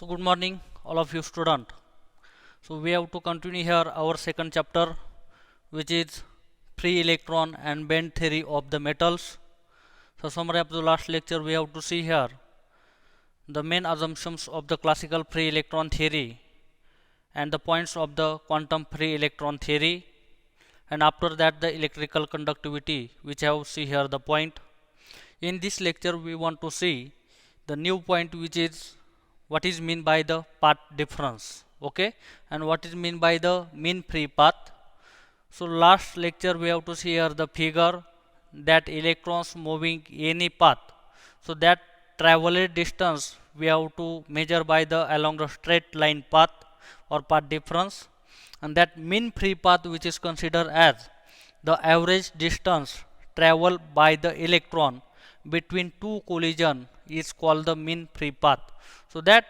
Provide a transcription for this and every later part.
So good morning all of you student. So we have to continue here our second chapter, which is free electron and band theory of the metals. So summary of the last lecture, we have to see here the main assumptions of the classical free electron theory and the points of the quantum free electron theory, and after that the electrical conductivity, which I have see here the point. In this lecture we want to see the new point, which is what is mean by the path difference, okay, and what is mean by the mean free path. So last lecture we have to see here the figure that electrons moving any path, so that traveled distance we have to measure by the along the straight line path or path difference, and that mean free path, which is considered as the average distance traveled by the electron between two collision, is called the mean free path. So that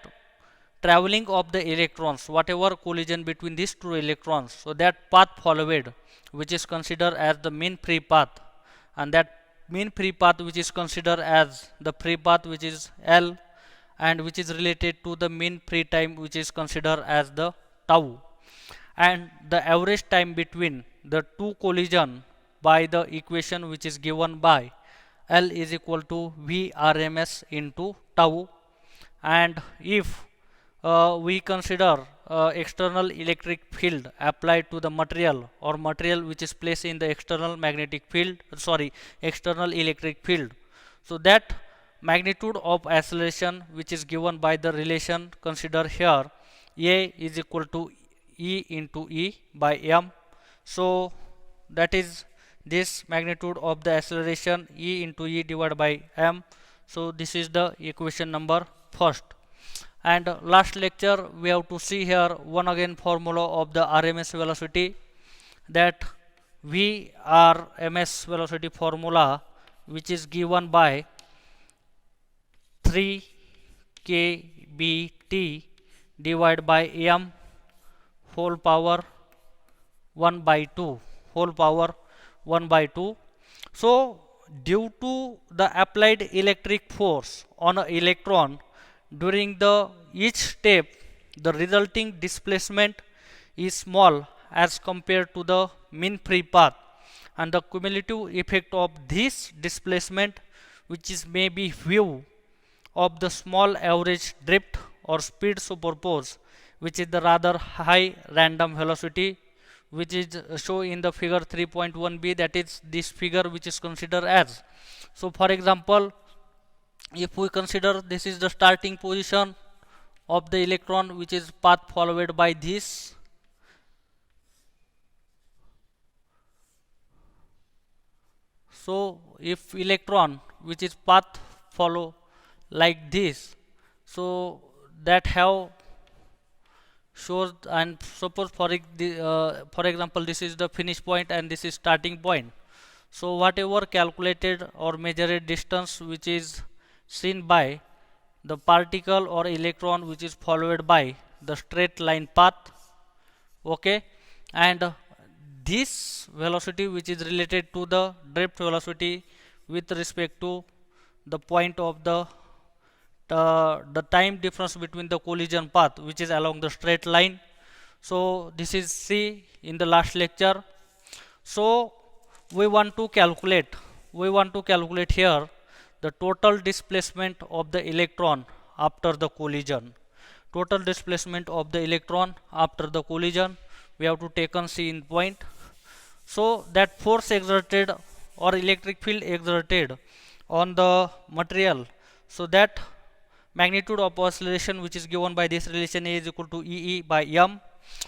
traveling of the electrons, whatever collision between these two electrons, so that path followed, which is considered as the mean free path, and that mean free path which is considered as the free path, which is L, and which is related to the mean free time, which is considered as the tau, and the average time between the two collision by the equation which is given by L is equal to V RMS into tau. And if we consider external electric field applied to the material, or material which is placed in the external magnetic field, external electric field, so that magnitude of acceleration which is given by the relation consider here, A is equal to E into E by m. So that is this magnitude of the acceleration, E into E divided by m. So this is the equation number first. And last lecture we have to see here one again formula of the RMS velocity, that V RMS velocity formula, which is given by 3 kBt divided by m whole power 1 by 2 whole power 1 by 2. So due to the applied electric force on an electron during the each step, the resulting displacement is small as compared to the mean free path, and the cumulative effect of this displacement, which is maybe view of the small average drift or speed superpose, which is the rather high random velocity, which is shown in the figure 3.1b, that is this figure which is considered as. So for example, if we consider this is the starting position of the electron, which is path followed by this, so if electron which is path follow like this, so that have shows, and suppose for example this is the finish point and this is starting point. So whatever calculated or measured distance which is seen by the particle or electron, which is followed by the straight line path, okay, and this velocity which is related to the drift velocity with respect to the point of the time difference between the collision path, which is along the straight line. So this is C in the last lecture. So we want to calculate here the total displacement of the electron after the collision. Total displacement of the electron after the collision, we have to take on C in point. So that force exerted or electric field exerted on the material, so that magnitude of acceleration which is given by this relation, A is equal to E by m.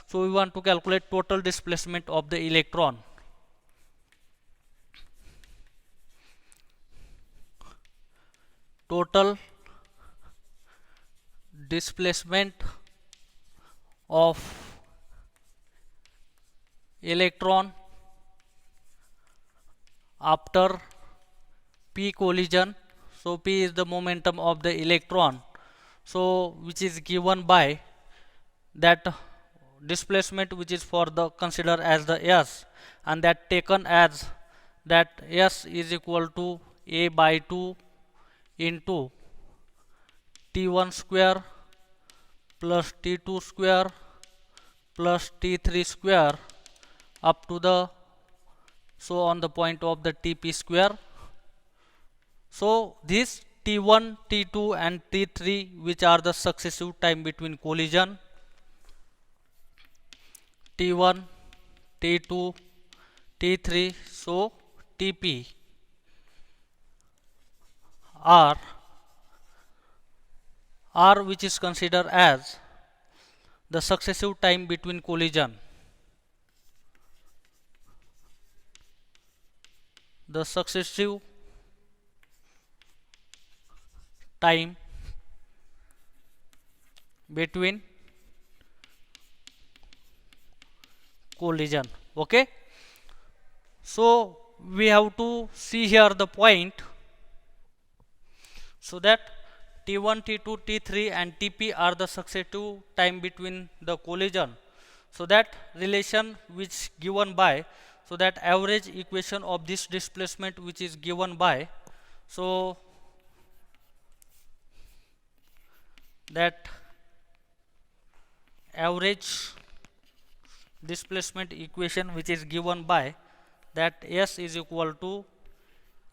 So we want to calculate total displacement of the electron. Total displacement of electron after p collision. So p is the momentum of the electron, so which is given by that displacement which is for the consider as the s, and that taken as that s is equal to a by 2 into t1 square plus T2 square plus T3 square up to the so on the point of the Tp square. So this T1, T2 and T3 which are the successive time between collision, T1, T2, T3, so Tp R which is considered as the successive time between collision, the successive time between collision. Okay, so we have to see here the point, so that T1, T2, T3 and Tp are the successive time between the collision. So that relation which given by, so that average equation of this displacement which is given by, so that average displacement equation which is given by that S is equal to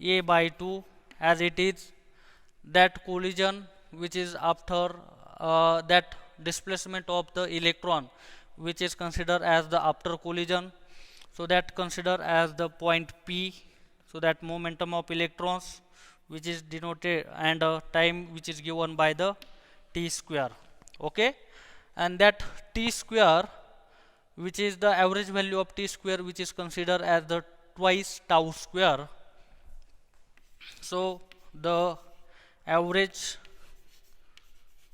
A by 2, as it is that collision which is after that displacement of the electron which is considered as the after collision, so that consider as the point P, so that momentum of electrons which is denoted and time which is given by the T square. Okay, and that T square which is the average value of T square which is considered as the twice tau square. So the average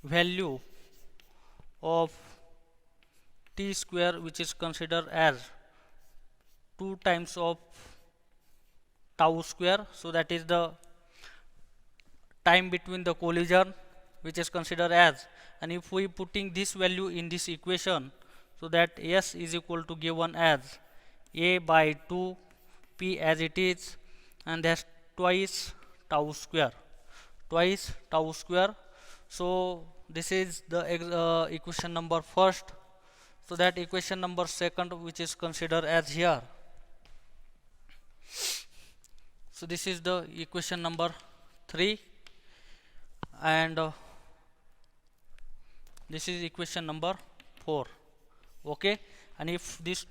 value of T square which is considered as 2 times of tau square, so that is the time between the collision which is considered as, and if we putting this value in this equation, so that S is equal to given as A by 2 P as it is, and that's twice tau square, twice tau square. So this is the equation number first. So that equation number second which is considered as here. So this is the equation number 3, and this is equation number 4. Okay, and if this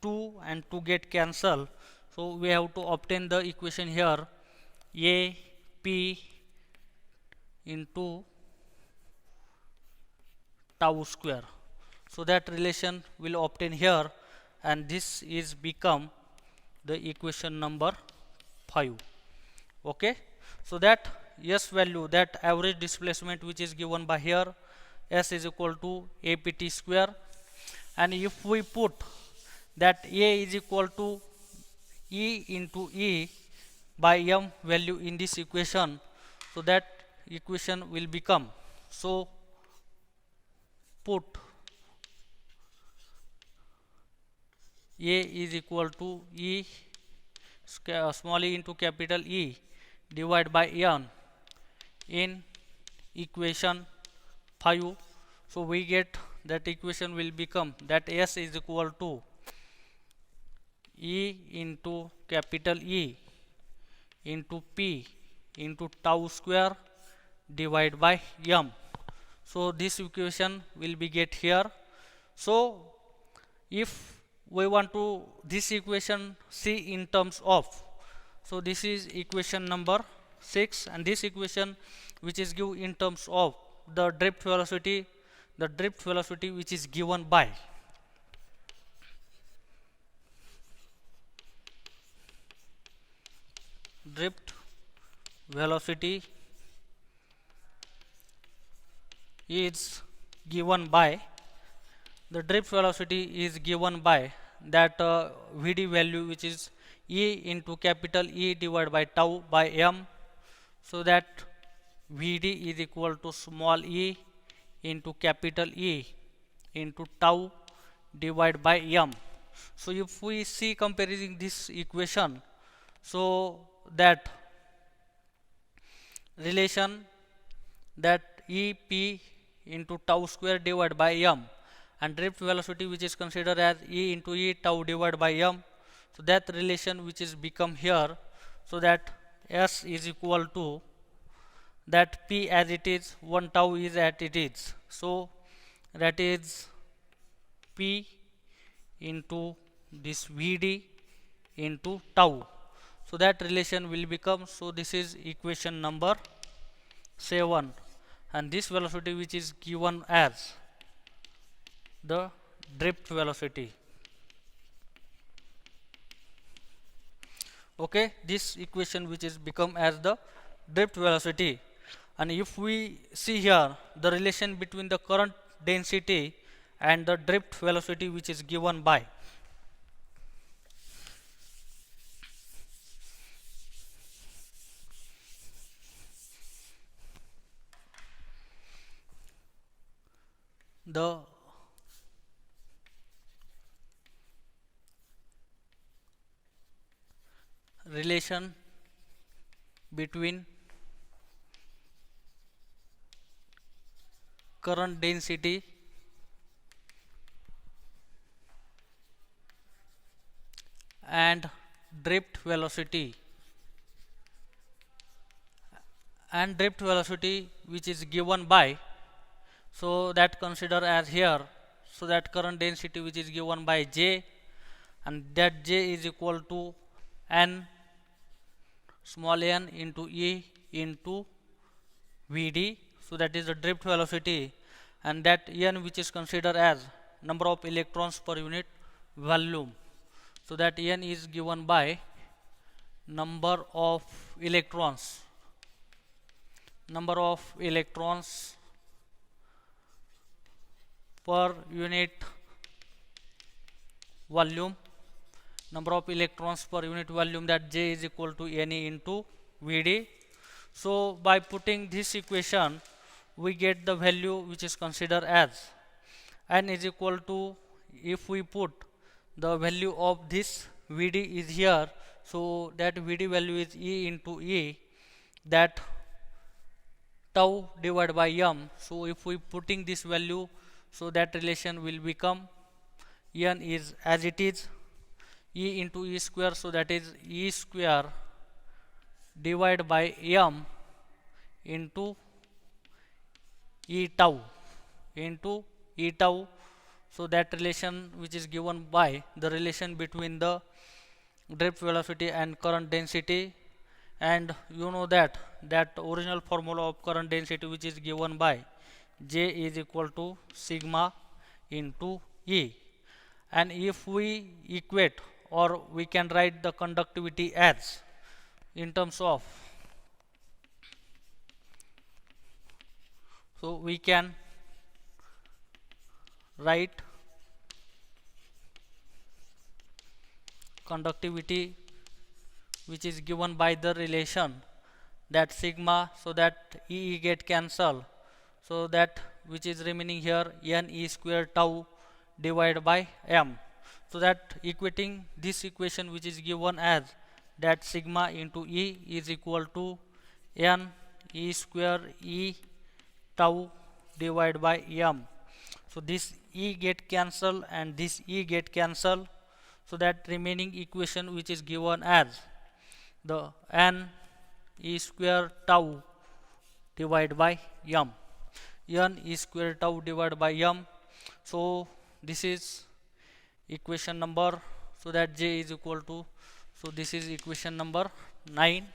2 and 2 get cancelled, so we have to obtain the equation here A P into tau square. So that relation will obtain here, and this is become the equation number 5. Okay, so that S value, that average displacement which is given by here, S is equal to APT square, and if we put that A is equal to E into E by M value in this equation, so that equation will become, so put A is equal to E small e into capital E divided by N in equation 5. So we get that equation will become that S is equal to E into capital E into P into tau square divided by M. So this equation will be get here. So if we want to this equation see in terms of, so this is equation number 6, and this equation which is given in terms of the drift velocity, the drift velocity which is given by drift velocity is given by, the drift velocity is given by that Vd value which is E into capital E divided by tau by M. So that Vd is equal to small e into capital E into tau divided by M. So if we see comparing this equation, so that relation that EP into tau square divided by m, and drift velocity which is considered as E into E tau divided by m. So that relation which is become here, so that S is equal to that P as it is, 1 tau is at it is. So that is P into this Vd into tau. So that relation will become, so this is equation number 7, and this velocity which is given as the drift velocity. Okay, this equation which is become as the drift velocity. And if we see here the relation between the current density and the drift velocity which is given by the relation between current density and drift velocity, which is given by, so that consider as here, so that current density which is given by J, and that J is equal to n small n into E into Vd, so that is the drift velocity, and that n which is considered as number of electrons per unit volume, so that n is given by number of electrons per unit volume, that J is equal to Ne into Vd. So by putting this equation we get the value which is considered as n is equal to, if we put the value of this Vd is here, so that Vd value is E into E, that tau divided by m. So if we putting this value, so that relation will become n is as it is E into E square, so that is E square divided by m into E tau into E tau. So that relation which is given by the relation between the drift velocity and current density. And you know that original formula of current density which is given by J is equal to sigma into E. And if we equate, or we can write the conductivity as in terms of, so we can write conductivity which is given by the relation that sigma, so that E get cancel, so that which is remaining here n E square tau divided by m. So that equating this equation which is given as that sigma into E is equal to n E square E tau divided by m. So this E get cancel and this E get cancel, so that remaining equation which is given as the n E square tau divided by m, n E square tau divided by m. So this is equation number, so that J is equal to, so this is equation number 9,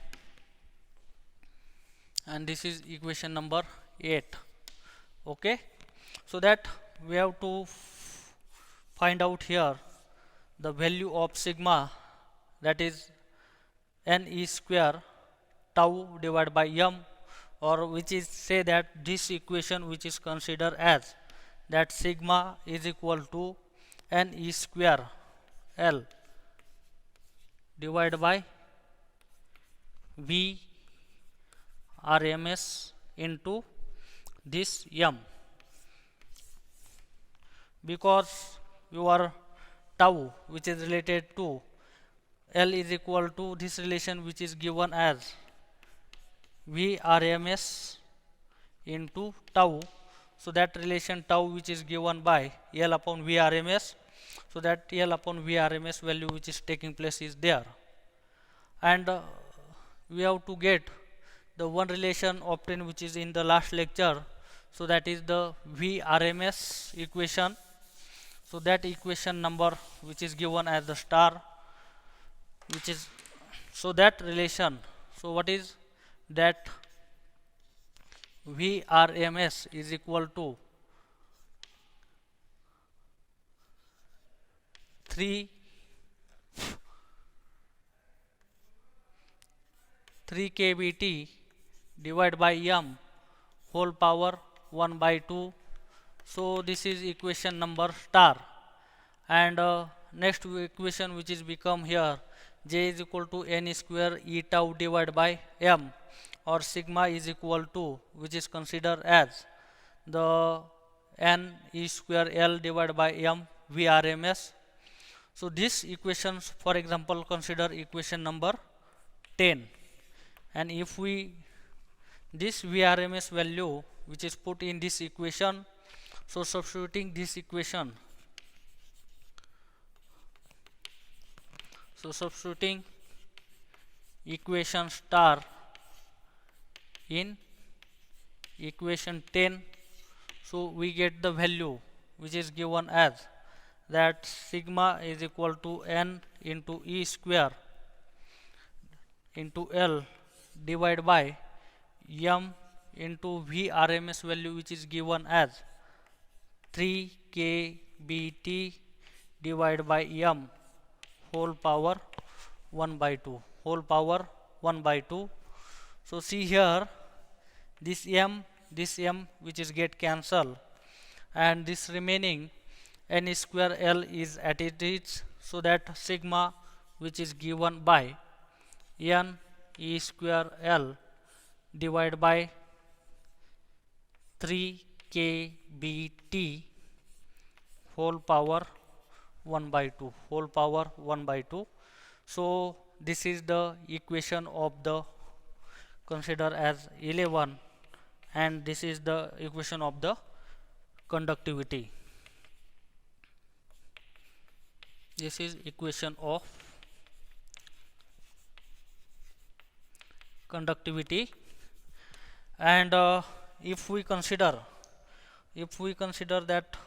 and this is equation number 8. Okay, so that we have to find out here the value of sigma, that is n E square tau divided by m, or which is say that this equation which is considered as that sigma is equal to n E square L divided by V RMS into this m, because your tau which is related to L is equal to this relation which is given as V RMS into tau. so that relation tau which is given by L upon Vrms, so that L upon Vrms value which is taking place is there. And we have to get the one relation obtained which is in the last lecture, so that is the Vrms equation. So that equation number which is given as the star, which is, so that relation, so what is that Vrms is equal to 3 kBt divided by m whole power 1 by 2. So this is equation number star. And next equation which is become here, J is equal to n square E tau divided by m, or sigma is equal to, which is considered as the n E square L divided by m Vrms. So this equations, for example, consider equation number 10. And if we, this Vrms value which is put in this equation, so substituting this equation, so substituting equation star in equation 10, so we get the value which is given as that sigma is equal to n into E square into L divided by m into Vrms value which is given as 3 kBt divided by m whole power 1 by 2, whole power 1 by 2. So see here, this m which is get cancelled, and this remaining n square L is at its, so that sigma which is given by n E square L divided by 3 kBt whole power 1 by 2, whole power 1 by 2. So this is the equation of the consider as 11, and this is the equation of the conductivity. This is equation of conductivity. And if we consider that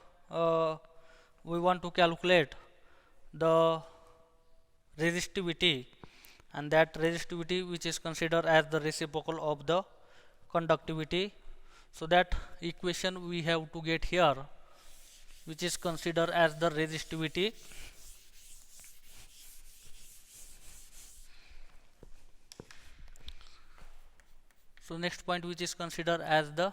we want to calculate the resistivity, and that resistivity which is considered as the reciprocal of the conductivity, so that equation we have to get here which is considered as the resistivity. So next point which is considered as the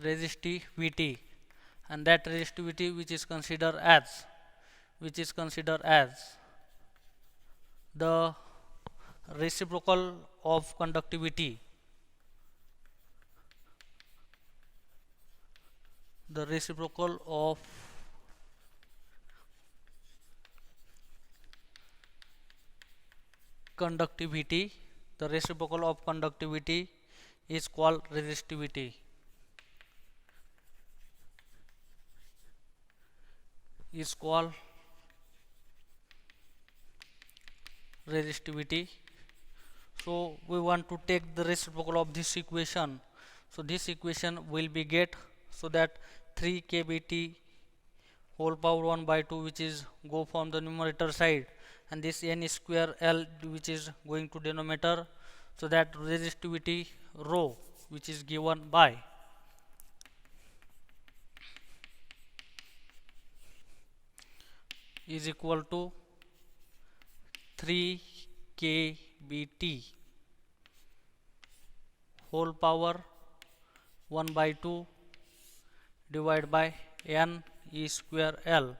resistivity, and that resistivity which is considered as the reciprocal of conductivity, the reciprocal of conductivity, the reciprocal of conductivity is called resistivity, is called resistivity. So we want to take the reciprocal of this equation, so this equation will be get, so that 3 kBt whole power 1 by 2 which is go from the numerator side, and this n square L which is going to denominator, so that resistivity rho which is given by is equal to 3 kBt whole power 1 by 2 divided by n E square L.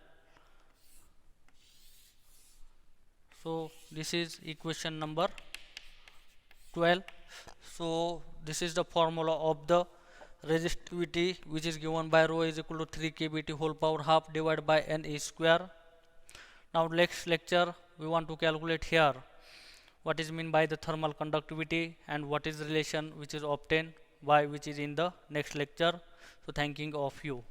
So this is equation number 12. So this is the formula of the resistivity which is given by rho is equal to 3 kBt whole power half divided by n E square. Now next lecture we want to calculate here what is mean by the thermal conductivity and what is the relation which is obtained. why, which is in the next lecture. So thanking of you.